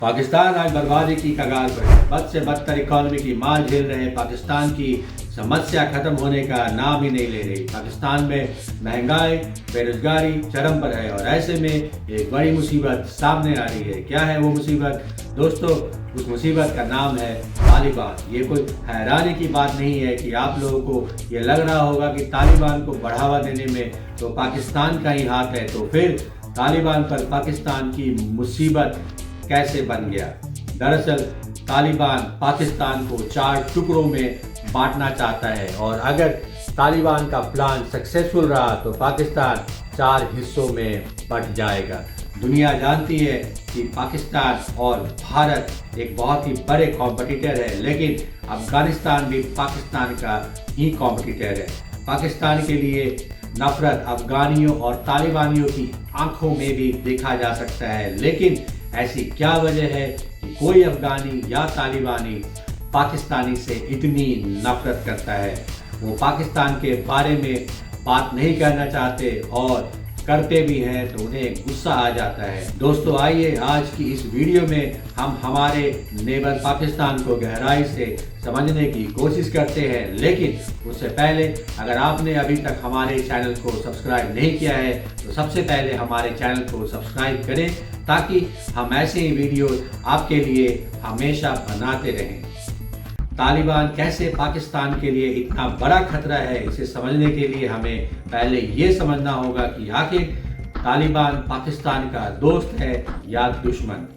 पाकिस्तान आज बर्बादी की कगार पर है। बद से बदतर इकॉनमी की मार झेल रहे पाकिस्तान की समस्या खत्म होने का नाम ही नहीं ले रही। पाकिस्तान में महंगाई, बेरोजगारी चरम पर है और ऐसे में एक बड़ी मुसीबत सामने आ रही है। क्या है वो मुसीबत दोस्तों? उस मुसीबत का नाम है तालिबान। ये कोई हैरानी की बात नहीं है कि आप लोगों को ये लग रहा होगा कि तालिबान को बढ़ावा देने में तो पाकिस्तान का ही हाथ है, तो फिर तालिबान पर पाकिस्तान की मुसीबत कैसे बन गया? दरअसल तालिबान पाकिस्तान को 4 टुकड़ों में बांटना चाहता है और अगर तालिबान का प्लान सक्सेसफुल रहा तो पाकिस्तान 4 हिस्सों में बंट जाएगा। दुनिया जानती है कि पाकिस्तान और भारत एक बहुत ही बड़े कॉम्पिटिटर है, लेकिन अफगानिस्तान भी पाकिस्तान का ही कॉम्पिटिटर है। पाकिस्तान के लिए नफरत अफगानियों और तालिबानियों की आंखों में भी देखा जा सकता है, लेकिन ऐसी क्या वजह है कि कोई अफगानी या तालिबानी पाकिस्तानी से इतनी नफरत करता है? वो पाकिस्तान के बारे में बात नहीं करना चाहते और करते भी हैं तो उन्हें गुस्सा आ जाता है। दोस्तों आइए आज की इस वीडियो में हम हमारे नेबर पाकिस्तान को गहराई से समझने की कोशिश करते हैं, लेकिन उससे पहले अगर आपने अभी तक हमारे चैनल को सब्सक्राइब नहीं किया है तो सबसे पहले हमारे चैनल को सब्सक्राइब करें ताकि हम ऐसे ही वीडियो आपके लिए हमेशा बनाते रहें। तालिबान कैसे पाकिस्तान के लिए इतना बड़ा खतरा है, इसे समझने के लिए हमें पहले ये समझना होगा कि आखिर तालिबान पाकिस्तान का दोस्त है या दुश्मन।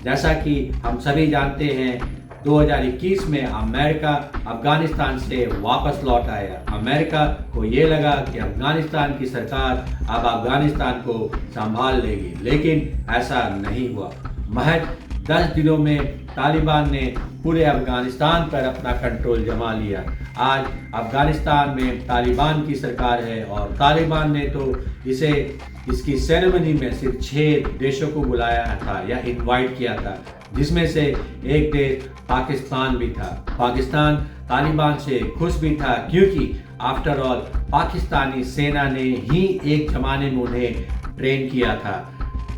जैसा कि हम सभी जानते हैं 2021 में अमेरिका अफगानिस्तान से वापस लौट आया। अमेरिका को ये लगा कि अफगानिस्तान की सरकार अब अफगानिस्तान को संभाल लेगी, लेकिन ऐसा नहीं हुआ। महज 10 दिनों में तालिबान ने पूरे अफगानिस्तान पर अपना कंट्रोल जमा लिया। आज अफगानिस्तान में तालिबान की सरकार है और तालिबान ने तो इसकी सेरेमनी में सिर्फ 6 देशों को बुलाया था या इनवाइट किया था, जिसमें से एक देश पाकिस्तान भी था। पाकिस्तान तालिबान से खुश भी था क्योंकि आफ्टर ऑल पाकिस्तानी सेना ने ही एक जमाने में उन्हें ट्रेन किया था।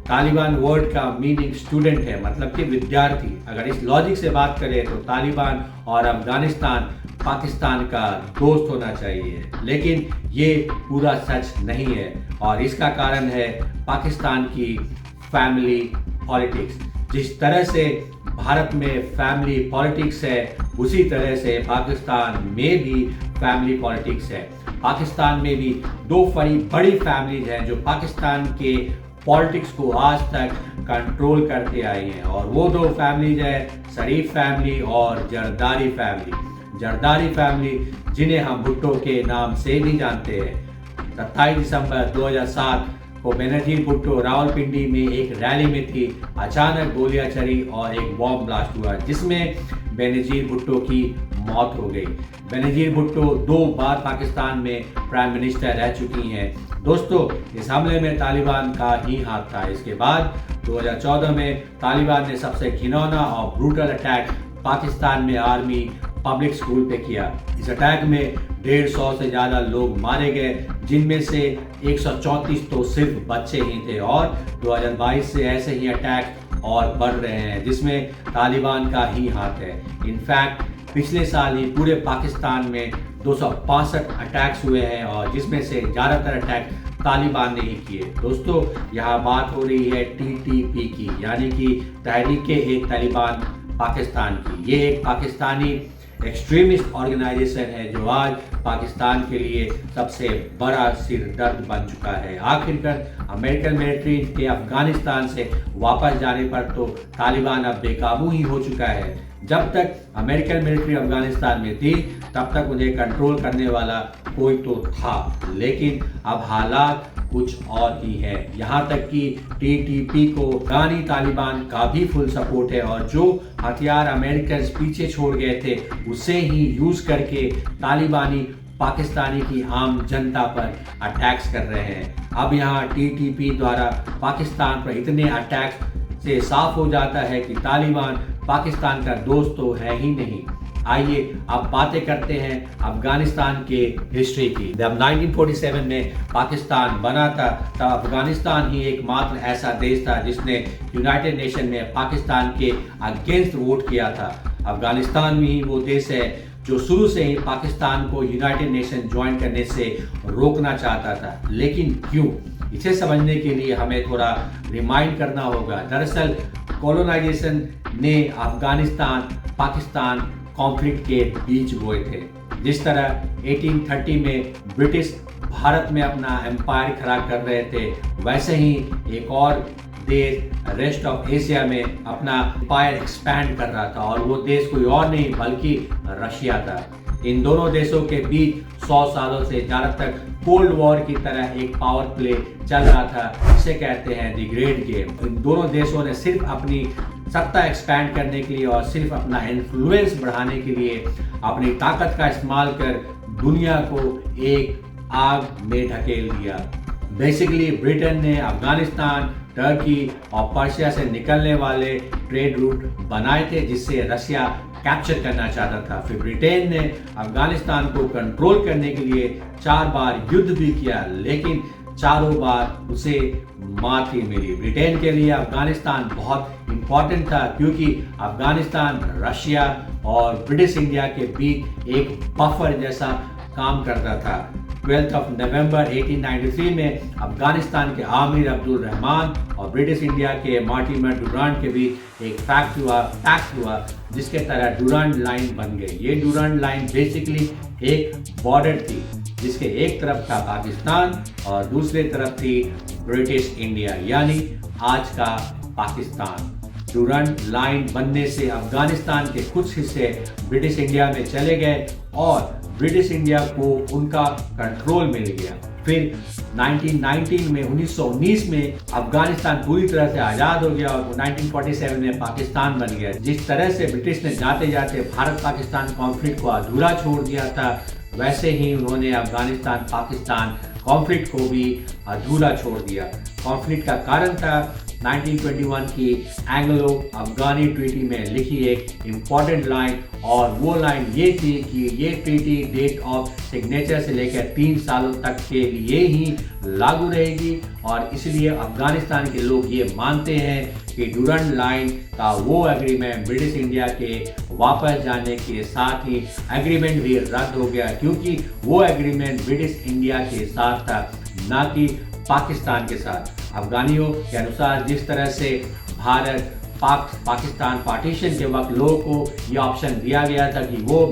तालिबान वर्ड का मीनिंग स्टूडेंट है, मतलब कि विद्यार्थी। अगर इस लॉजिक से बात करें तो तालिबान और अफगानिस्तान पाकिस्तान का दोस्त होना चाहिए, लेकिन ये पूरा सच नहीं है और इसका कारण है पाकिस्तान की फैमिली पॉलिटिक्स। जिस तरह से भारत में फैमिली पॉलिटिक्स है उसी तरह से पाकिस्तान में भी फैमिली पॉलिटिक्स है। पाकिस्तान में भी 2 बड़ी फैमिलीज हैं जो पाकिस्तान के पॉलिटिक्स को आज तक कंट्रोल करते आई हैं और वो 2 फैमिलीज है शरीफ फैमिली और जरदारी फैमिली। जरदारी फैमिली जिन्हें हम भुट्टो के नाम से भी जानते हैं। 27 दिसंबर 2007 को बेनजीर भुट्टो रावलपिंडी में एक रैली में थी। अचानक गोलियां चली और एक बॉम्ब ब्लास्ट हुआ जिसमें बेनजीर भुट्टो की मौत हो गई। बेनजीर भुट्टो 2 बार पाकिस्तान में प्राइम मिनिस्टर रह चुकी हैं। दोस्तों इस हमले में तालिबान का ही हाथ था। इसके बाद 2014 में तालिबान ने सबसे घिनौना और ब्रूटल अटैक पाकिस्तान में आर्मी पब्लिक स्कूल पे किया। इस अटैक में 150 से ज़्यादा लोग मारे गए, जिनमें से 134 तो सिर्फ बच्चे ही थे और 2022 से ऐसे ही अटैक और बढ़ रहे हैं जिसमें तालिबान का ही हाथ है। इनफैक्ट पिछले साल ही पूरे पाकिस्तान में 265 अटैक्स हुए हैं और जिसमें से ज़्यादातर अटैक तालिबान ने ही किए। दोस्तों यहाँ बात हो रही है TTP की, यानी कि तहरीक-ए-तालिबान पाकिस्तान की। ये एक पाकिस्तानी एक्सट्रीमिस्ट ऑर्गेनाइजेशन है जो आज पाकिस्तान के लिए सबसे बड़ा सिरदर्द बन चुका है। आखिरकार अमेरिकन मिलिट्री के अफगानिस्तान से वापस जाने पर तो तालिबान अब बेकाबू ही हो चुका है। जब तक अमेरिकन मिलिट्री अफगानिस्तान में थी तब तक उन्हें कंट्रोल करने वाला कोई तो था, लेकिन अब हालात कुछ और ही है। यहाँ तक कि TTP को अफगानी तालिबान का भी फुल सपोर्ट है और जो हथियार अमेरिकन पीछे छोड़ गए थे उसे ही यूज करके तालिबानी पाकिस्तानी की आम जनता पर अटैक्स कर रहे हैं। अब यहाँ TTP द्वारा पाकिस्तान पर इतने अटैक्स से साफ हो जाता है कि तालिबान पाकिस्तान का दोस्त तो है ही नहीं। आइए अब बातें करते हैं अफगानिस्तान के हिस्ट्री की। जब 1947 में पाकिस्तान बना था तब अफगानिस्तान ही एकमात्र ऐसा देश था जिसने यूनाइटेड नेशन में पाकिस्तान के अगेंस्ट वोट किया था। अफगानिस्तान में ही वो देश है जो शुरू से ही पाकिस्तान को यूनाइटेड नेशन ज्वाइन करने से रोकना चाहता था। लेकिन क्यों, इसे समझने के लिए हमें थोड़ा रिमाइंड करना होगा। दरअसल कॉलोनाइजेशन ने अफगानिस्तान पाकिस्तान कॉन्फ्लिक्ट के बीच बोए थे। जिस तरह 1830 में ब्रिटिश भारत में अपना एम्पायर खड़ा कर रहे थे, वैसे ही एक और देश रेस्ट ऑफ एशिया में अपना एम्पायर एक्सपैंड कर रहा था, और वो देश कोई और नहीं बल्कि रशिया था। इन दोनों देशों के बीच 100 सालों से ज़्यादा तक कोल्ड वॉर की तरह एक पावर प्ले चल रहा था, जिसे कहते हैं द ग्रेट गेम। इन दोनों देशों ने सिर्फ अपनी सत्ता एक्सपैंड करने के लिए और सिर्फ अपना इन्फ्लुएंस बढ़ाने के लिए अपनी ताकत का इस्तेमाल कर दुनिया को एक आग में ढकेल दिया। बेसिकली ब्रिटेन ने अफगानिस्तान, टर्की और पर्शिया से निकलने वाले ट्रेड रूट बनाए थे जिससे रशिया कैप्चर करना चाहता था। फिर ब्रिटेन ने अफगानिस्तान को कंट्रोल करने के लिए 4 बार युद्ध भी किया, लेकिन चारों बार उसे मात ही मिली। ब्रिटेन के लिए अफगानिस्तान बहुत इंपॉर्टेंट था क्योंकि अफगानिस्तान रशिया और ब्रिटिश इंडिया के बीच एक बफर जैसा काम करता था। 12 नवंबर 1893 में अफगानिस्तान के आमिर अब्दुल रहमान और ब्रिटिश इंडिया के मार्टिमर डुरांड के बीच एक पैक्ट हुआ जिसके तरह डुरांड लाइन बन गई। ये डुरांड लाइन बेसिकली एक बॉर्डर थी जिसके एक तरफ था पाकिस्तान और दूसरे तरफ थी ब्रिटिश इंडिया, यानी आज का पाकिस्तान। डुरांड लाइन बनने से अफगानिस्तान के कुछ हिस्से ब्रिटिश इंडिया में चले गए और ब्रिटिश इंडिया को उनका कंट्रोल मिल गया। फिर 1919 में अफगानिस्तान पूरी तरह से आज़ाद हो गया और 1947 में पाकिस्तान बन गया। जिस तरह से ब्रिटिश ने जाते जाते भारत पाकिस्तान कॉन्फ्लिक्ट को अधूरा छोड़ दिया था, वैसे ही उन्होंने अफगानिस्तान पाकिस्तान कॉन्फ्लिक्ट को भी अधूरा छोड़ दिया। कॉन्फ्लिक्ट का कारण था 1921 की एंग्लो अफगानी ट्रीटी में लिखी एक इम्पॉर्टेंट लाइन, और वो लाइन ये थी कि ये ट्रीटी डेट ऑफ सिग्नेचर से लेकर 3 सालों तक के लिए ही लागू रहेगी, और इसलिए अफगानिस्तान के लोग ये मानते हैं कि डुरांड लाइन का वो एग्रीमेंट ब्रिटिश इंडिया के वापस जाने के साथ ही एग्रीमेंट भी रद्द हो गया, क्योंकि वो एग्रीमेंट ब्रिटिश इंडिया के साथ था, ना कि पाकिस्तान के साथ। अफगानियों के अनुसार जिस तरह से भारत पाकिस्तान पार्टीशन के वक्त लोगों को यह ऑप्शन दिया गया था कि वो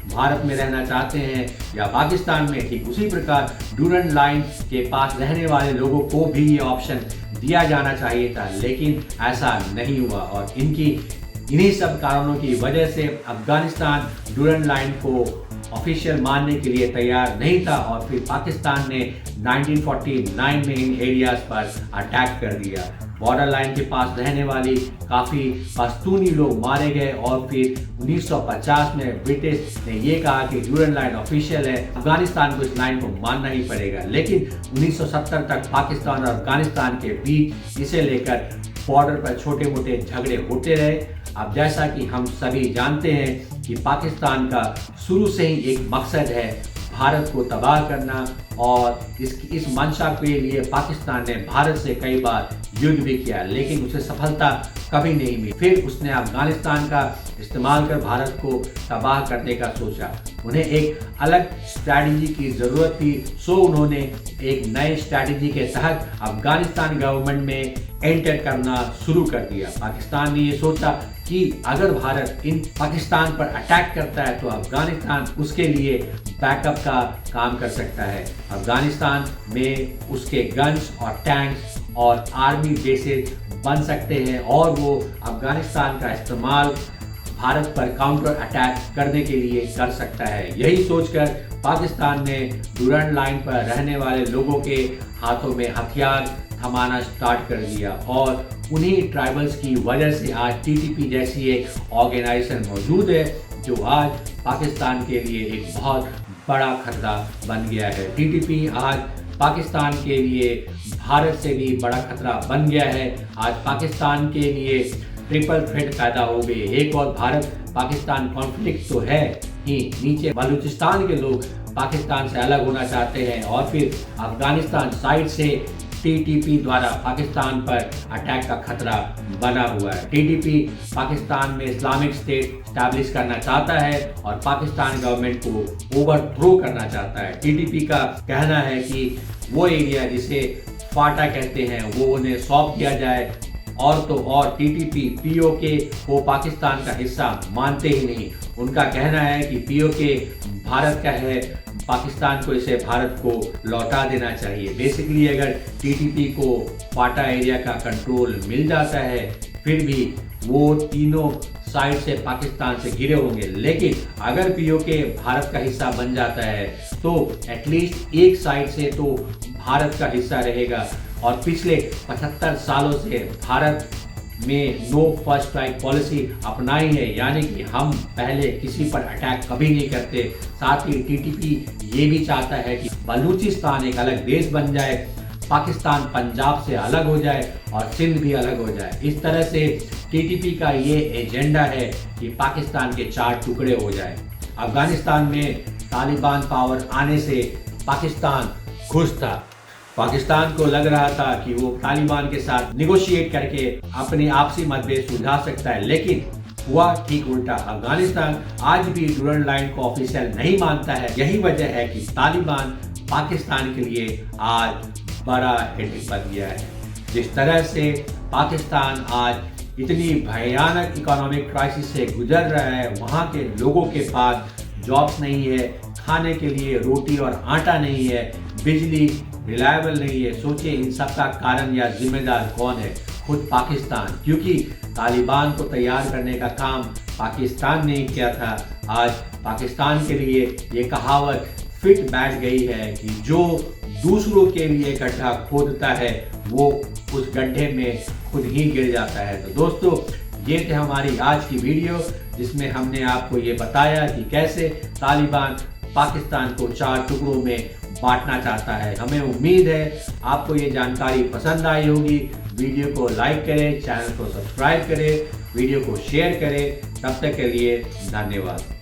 भारत में रहना चाहते हैं या पाकिस्तान में, ठीक उसी प्रकार डुरांड लाइन के पास रहने वाले लोगों को भी ये ऑप्शन दिया जाना चाहिए था, लेकिन ऐसा नहीं हुआ। और इन्हीं सब कारणों की वजह से अफगानिस्तान डुरांड लाइन को ऑफिशियल मानने के लिए तैयार नहीं था, और फिर पाकिस्तान ने 1949 में इन एरियाज पर अटैक कर दिया। बॉर्डर लाइन के पास रहने वाली काफ़ी पश्तूनी लोग मारे गए, और फिर 1950 में ब्रिटिश ने ये कहा कि डुरांड लाइन ऑफिशियल है, अफगानिस्तान को इस लाइन को मानना ही पड़ेगा। लेकिन 1970 तक पाकिस्तान और अफगानिस्तान के बीच इसे लेकर बॉर्डर पर छोटे मोटे झगड़े होते रहे। अब जैसा कि हम सभी जानते हैं कि पाकिस्तान का शुरू से ही एक मकसद है भारत को तबाह करना, और इस मंशा के लिए पाकिस्तान ने भारत से कई बार युद्ध भी किया, लेकिन उसे सफलता कभी नहीं मिली। फिर उसने अफगानिस्तान का इस्तेमाल कर भारत को तबाह करने का सोचा। उन्हें एक अलग स्ट्रैटेजी की ज़रूरत थी, सो उन्होंने एक नए स्ट्रैटेजी के तहत अफगानिस्तान गवर्नमेंट में एंटर करना शुरू कर दिया। पाकिस्तान ने ये सोचा कि अगर भारत इन पाकिस्तान पर अटैक करता है तो अफगानिस्तान उसके लिए बैकअप का काम कर सकता है। अफगानिस्तान में उसके गन्स और टैंक्स और आर्मी बेसेस बन सकते हैं, और वो अफगानिस्तान का इस्तेमाल भारत पर काउंटर अटैक करने के लिए कर सकता है। यही सोचकर पाकिस्तान ने डुरांड लाइन पर रहने वाले लोगों के हाथों में हथियार थमाना स्टार्ट कर दिया, और उन्हीं ट्राइबल्स की वजह से आज टीटीपी जैसी एक ऑर्गेनाइजेशन मौजूद है जो आज पाकिस्तान के लिए एक बहुत बड़ा खतरा बन गया है। टीटीपी आज पाकिस्तान के लिए भारत से भी बड़ा खतरा बन गया है। आज पाकिस्तान के लिए ट्रिपल थ्रेट पैदा हो गई। एक और भारत पाकिस्तान कॉन्फ्लिक्ट तो है ही, नीचे बलूचिस्तान के लोग पाकिस्तान से अलग होना चाहते हैं और फिर अफगानिस्तान साइड से टीटीपी द्वारा पाकिस्तान पर अटैक का खतरा बना हुआ है। टीटीपी पाकिस्तान में इस्लामिक स्टेट स्टैब्लिश करना चाहता है और पाकिस्तान गवर्नमेंट को ओवरथ्रो करना चाहता है। टीटीपी का कहना है कि वो एरिया जिसे फाटा कहते हैं वो उन्हें सौंप दिया जाए, और तो और टीटीपी पीओके को पाकिस्तान का हिस्सा मानते ही नहीं। उनका कहना है कि पीओके भारत का है, पाकिस्तान को इसे भारत को लौटा देना चाहिए। बेसिकली अगर टीटीपी को फाटा एरिया का कंट्रोल मिल जाता है फिर भी वो तीनों साइड से पाकिस्तान से घिरे होंगे, लेकिन अगर पीओके भारत का हिस्सा बन जाता है तो एटलीस्ट एक साइड से तो भारत का हिस्सा रहेगा। और पिछले 75 सालों से भारत में नो फर्स्ट स्ट्राइक पॉलिसी अपनाई है, यानी कि हम पहले किसी पर अटैक कभी नहीं करते। साथ ही टीटीपी ये भी चाहता है कि बलूचिस्तान एक अलग देश बन जाए, पाकिस्तान पंजाब से अलग हो जाए और सिंध भी अलग हो जाए। इस तरह से टीटीपी का ये एजेंडा है कि पाकिस्तान के 4 टुकड़े हो जाए। अफगानिस्तान में तालिबान पावर आने से पाकिस्तान खुश था। पाकिस्तान को लग रहा था कि वो तालिबान के साथ निगोशिएट करके अपने आपसी मतभेद सुलझा सकता है, लेकिन हुआ ठीक उल्टा। अफगानिस्तान आज भी डुरंड लाइन को ऑफिशियल नहीं मानता है। यही वजह है कि तालिबान पाकिस्तान के लिए आज बड़ा हेडेक बन गया है। जिस तरह से पाकिस्तान आज इतनी भयानक इकोनॉमिक क्राइसिस से गुजर रहा है, वहाँ के लोगों के पास जॉब्स नहीं है, खाने के लिए रोटी और आटा नहीं है, बिजली रिलायबल नहीं है। सोचिए इन सब का कारण या जिम्मेदार कौन है? खुद पाकिस्तान, क्योंकि तालिबान को तैयार करने का काम पाकिस्तान ने किया था। आज पाकिस्तान के लिए ये कहावत फिट बैठ गई है कि जो दूसरों के लिए गड्ढा खोदता है वो उस गड्ढे में खुद ही गिर जाता है। तो दोस्तों, ये थे हमारी आज की वीडियो जिसमें हमने आपको ये बताया कि कैसे तालिबान पाकिस्तान को 4 टुकड़ों में बांटना चाहता है। हमें उम्मीद है आपको ये जानकारी पसंद आई होगी। वीडियो को लाइक करें, चैनल को सब्सक्राइब करें, वीडियो को शेयर करें। तब तक के लिए धन्यवाद।